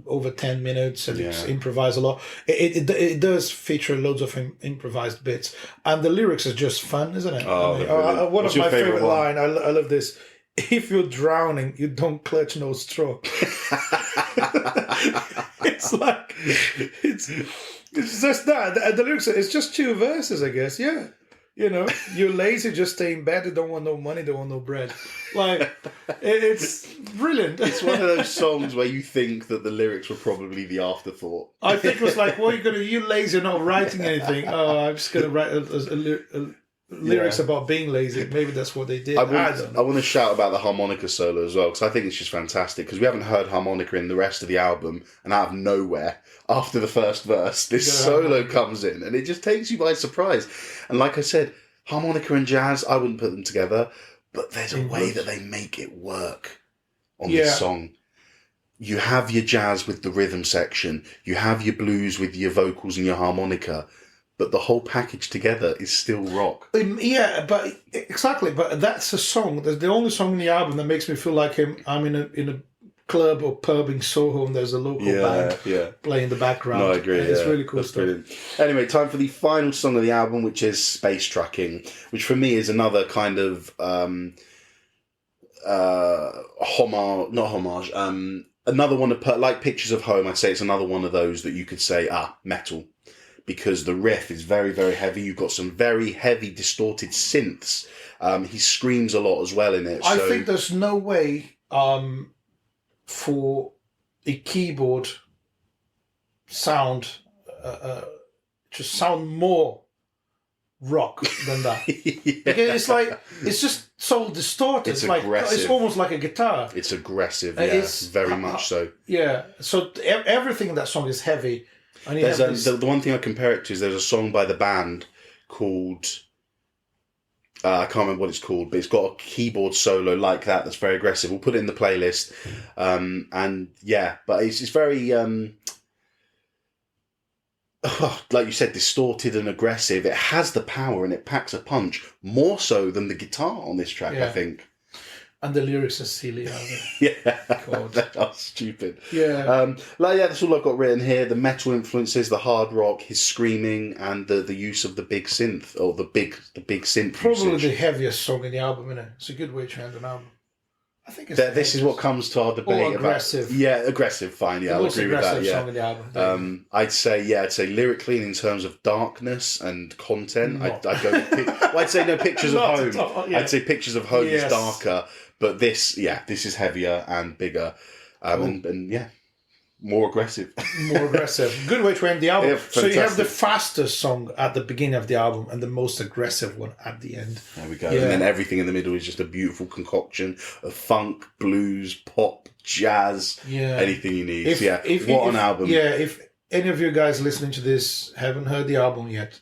Speaker 2: over 10 minutes, and it's improvised a lot. It does feature loads of improvised bits, and the lyrics are just fun, isn't it?
Speaker 1: Oh,
Speaker 2: one of my favorite lines. I love this. If you're drowning, you don't clutch no straw. It's like it's just that. The lyrics. It's just 2 verses, I guess. Yeah. You're lazy, just stay in bed, you don't want no money, don't want no bread. Like, it's brilliant.
Speaker 1: It's one of those songs where you think that the lyrics were probably the afterthought.
Speaker 2: I think it was like, what are you going to do? You lazy, you're not writing anything. Oh, I'm just going to write lyrics about being lazy. Maybe that's what they did. I
Speaker 1: want to shout about the harmonica solo as well, because I think it's just fantastic, because we haven't heard harmonica in the rest of the album, and out of nowhere, after the first verse, this solo comes in, and it just takes you by surprise. And like I said, harmonica and jazz, I wouldn't put them together, but there's a way that they make it work on this song. You have your jazz with the rhythm section, you have your blues with your vocals and your harmonica, but the whole package together is still rock.
Speaker 2: Yeah, but exactly. But that's a song. That's the only song in the album that makes me feel like I'm in a club or pub in Soho, and there's a local band playing in the background.
Speaker 1: No, I agree.
Speaker 2: It's really cool stuff.
Speaker 1: Brilliant. Anyway, time for the final song of the album, which is Space Tracking, which for me is another kind of homage. Another one of, like Pictures of Home. I'd say it's another one of those that you could say, metal. Because the riff is very, very heavy. You've got some very heavy, distorted synths. He screams a lot as well in it.
Speaker 2: I think there's no way for a keyboard sound to sound more rock than that. Because it's just so distorted. It's aggressive. It's almost like a guitar.
Speaker 1: It's aggressive, it's very much so. Yeah,
Speaker 2: so everything in that song is heavy.
Speaker 1: The one thing I compare it to is there's a song by the band called I can't remember what it's called, but it's got a keyboard solo like that's very aggressive. We'll put it in the playlist, but it's very like you said, distorted and aggressive. It has the power and it packs a punch more so than the guitar on this track. I think.
Speaker 2: And the lyrics are silly, aren't they?
Speaker 1: They are stupid.
Speaker 2: Yeah.
Speaker 1: That's all I've got written here. The metal influences, the hard rock, his screaming, and the use of the big synth, or the big synth
Speaker 2: Probably
Speaker 1: usage.
Speaker 2: The heaviest song in the album, isn't it? It's a good way to end an album. I think it's
Speaker 1: this is what comes to our debate
Speaker 2: aggressive.
Speaker 1: About. Aggressive, fine, I'll agree with that.
Speaker 2: Song in the album.
Speaker 1: I'd say lyrically and in terms of darkness and content, I'd go with I'd say no, Pictures of Home. I'd say Pictures of Home is darker. But this is heavier and bigger,
Speaker 2: Cool.
Speaker 1: and more aggressive.
Speaker 2: More aggressive. Good way to end the album.
Speaker 1: Yeah,
Speaker 2: so you have the
Speaker 1: fantastic.
Speaker 2: fastest song at the beginning of the album and the most aggressive one at the end.
Speaker 1: There we go.
Speaker 2: Yeah.
Speaker 1: And then everything in the middle is just a beautiful concoction of funk, blues, pop, jazz, anything you need. What an album.
Speaker 2: Yeah, if any of you guys listening to this haven't heard the album yet,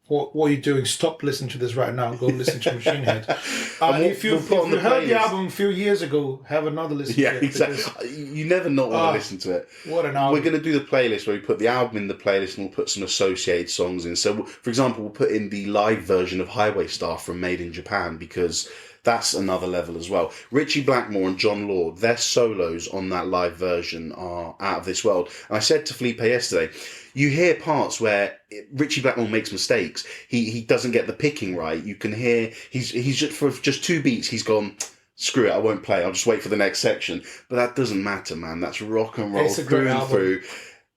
Speaker 2: what are you doing? Stop listening to this right now and go listen to Machine Head. If you heard the album a few years ago, have another listen to it.
Speaker 1: Yeah, exactly. You never not want to listen to it.
Speaker 2: What an album.
Speaker 1: We're going to do the playlist where we put the album in the playlist and we'll put some associated songs in. So, for example, we'll put in the live version of Highway Star from Made in Japan because that's another level as well. Richie Blackmore and John Lord, their solos on that live version are out of this world. And I said to Felipe yesterday, you hear parts where Richie Blackmore makes mistakes. He doesn't get the picking right. You can hear he's just for just 2 beats he's gone, screw it, I won't play. I'll just wait for the next section. But that doesn't matter, man. That's rock and roll through and through.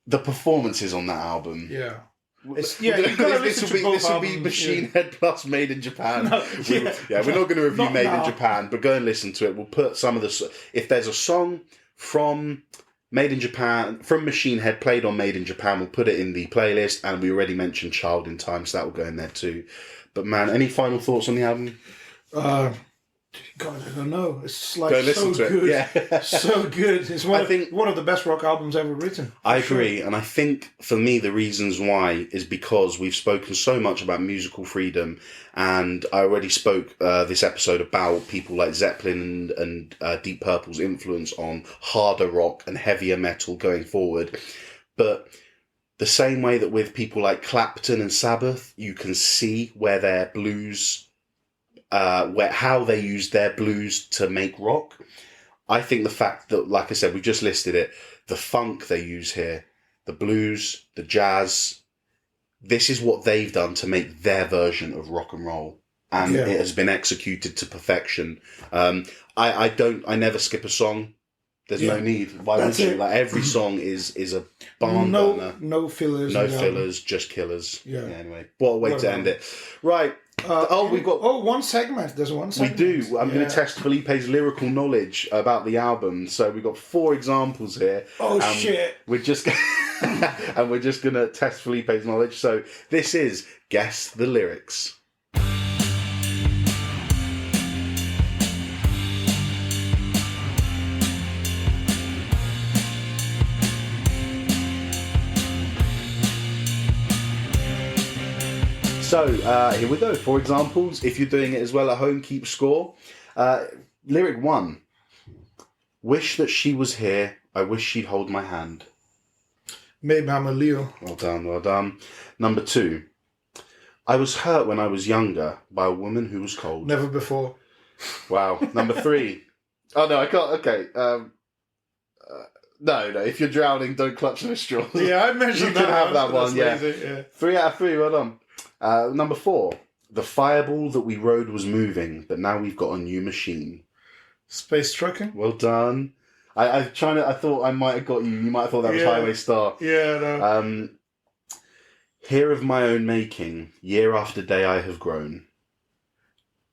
Speaker 1: The performances on that album.
Speaker 2: Yeah.
Speaker 1: This will be Machine Head plus Made in Japan. We're not going to review Made in Japan, but go and listen to it. We'll put some of the... If there's a song from Made in Japan, from Machine Head played on Made in Japan, we'll put it in the playlist, and we already mentioned Child in Time, so that will go in there too. But man, any final thoughts on the album?
Speaker 2: God, I don't know. It's like
Speaker 1: Go listen
Speaker 2: so
Speaker 1: to
Speaker 2: good.
Speaker 1: It. Yeah.
Speaker 2: So good. It's one of the best rock albums ever written.
Speaker 1: I agree. And I think for me, the reasons why is because we've spoken so much about musical freedom. And I already spoke this episode about people like Zeppelin and Deep Purple's influence on harder rock and heavier metal going forward. But the same way that with people like Clapton and Sabbath, you can see where their blues... how they use their blues to make rock. I think the fact that, like I said, we just listed it, the funk they use here, the blues, the jazz, this is what they've done to make their version of rock and roll. And it has been executed to perfection. I never skip a song. There's no need. Why would you? Like every song is a barn burner.
Speaker 2: No fillers.
Speaker 1: No fillers, just killers.
Speaker 2: Yeah.
Speaker 1: Anyway, what a way to end it. Right. We've got
Speaker 2: one segment. There's one segment.
Speaker 1: We do. I'm going to test Felipe's lyrical knowledge about the album. So we've got 4 examples here.
Speaker 2: Shit!
Speaker 1: We're just and we're just going to test Felipe's knowledge. So this is Guess the Lyrics. So, here we go. 4 examples. If you're doing it as well at home, keep score. Lyric 1. Wish that she was here. I wish she'd hold my hand.
Speaker 2: Maybe I'm a Leo.
Speaker 1: Well done, well done. Number 2. I was hurt when I was younger by a woman who was cold.
Speaker 2: Never before.
Speaker 1: Wow. Number 3. Oh, no, I can't. Okay. No. If you're drowning, don't clutch the straws.
Speaker 2: Yeah, I mentioned that.
Speaker 1: You can have that one, yeah.
Speaker 2: Lazy, yeah.
Speaker 1: 3 out of 3, well done. Number 4. The fireball that we rode was moving, but now we've got a new machine.
Speaker 2: Space trucking.
Speaker 1: Well done. I thought I might have got you. You might have thought that was Highway Star.
Speaker 2: Yeah, no.
Speaker 1: Here of my own making, year after day I have grown.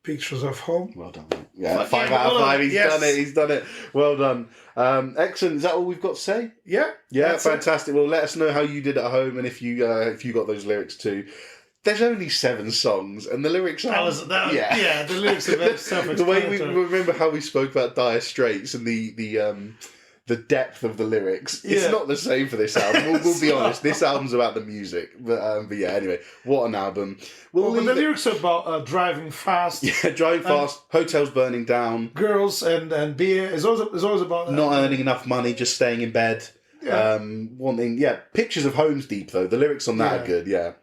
Speaker 2: Pictures of home.
Speaker 1: Well done. Yeah, 5 out of 5. He's done it. Well done. Excellent. Is that all we've got to say?
Speaker 2: Yeah.
Speaker 1: Yeah, fantastic. Well, let us know how you did at home and if you got those lyrics too. There's only 7 songs, and the lyrics are...
Speaker 2: the lyrics are very self-explanatory.
Speaker 1: The way we remember how we spoke about Dire Straits and the depth of the lyrics. It's not the same for this album. We'll be honest. This album's about the music. But yeah, anyway, what an album.
Speaker 2: But the lyrics are about driving fast.
Speaker 1: Yeah, driving fast, hotels burning down.
Speaker 2: Girls and beer. It's always about...
Speaker 1: Not earning enough money, just staying in bed.
Speaker 2: Yeah.
Speaker 1: Wanting pictures of homes deep though. The lyrics on that are good. Yeah.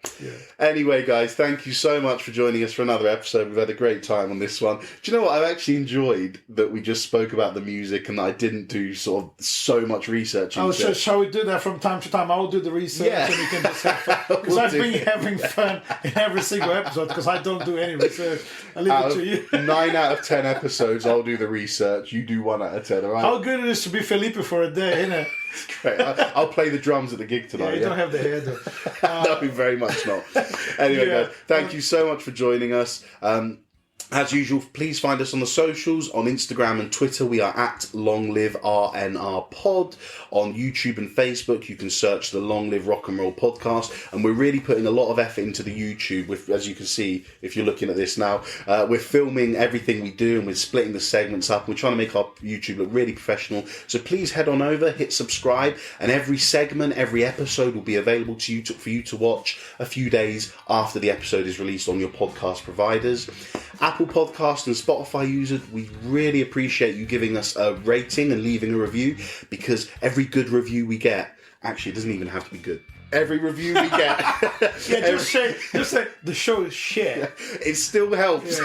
Speaker 1: Anyway, guys, thank you so much for joining us for another episode. We've had a great time on this one. Do you know what? I've actually enjoyed that we just spoke about the music and that I didn't do sort of so much research into it.
Speaker 2: Shall we do that from time to time? I'll do the research and we can just have fun. Because I've been having fun in every single episode because I don't do any research. I leave it to you.
Speaker 1: 9 out of 10 episodes, I'll do the research. You do 1 out of 10, all right?
Speaker 2: How good it is to be Felipe for a day, isn't it?
Speaker 1: Great. I'll play the drums at the gig tonight.
Speaker 2: You don't have the hair though.
Speaker 1: No, very much not. Anyway, guys, thank you so much for joining us. As usual, please find us on the socials. On Instagram and Twitter, we are at longliverocknrollpod. On YouTube and Facebook, you can search the Long Live Rock and Roll Podcast. And we're really putting a lot of effort into the YouTube. As you can see, if you're looking at this now, we're filming everything we do and we're splitting the segments up. We're trying to make our YouTube look really professional. So please head on over, hit subscribe, and every segment, every episode will be available to you for you to watch a few days after the episode is released on your podcast providers. Apple Podcast and Spotify users, we really appreciate you giving us a rating and leaving a review, because every good review we get, actually it doesn't even have to be good. Every review we get,
Speaker 2: just say the show is shit.
Speaker 1: It still helps,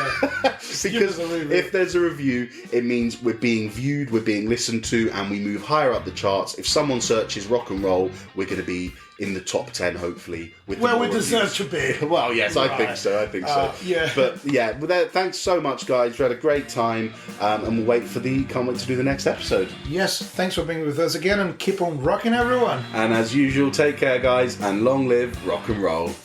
Speaker 1: because if there's a review, it means we're being viewed, we're being listened to, and we move higher up the charts. If someone searches rock and roll, we're going to be in the top 10, hopefully.
Speaker 2: Where we deserve to be.
Speaker 1: Well, yes, right. I think so.
Speaker 2: Yeah.
Speaker 1: But yeah, thanks so much, guys. We had a great time, and we'll can't wait to do the next episode.
Speaker 2: Yes, thanks for being with us again, and keep on rocking, everyone.
Speaker 1: And as usual, take care, guys, and long live rock and roll.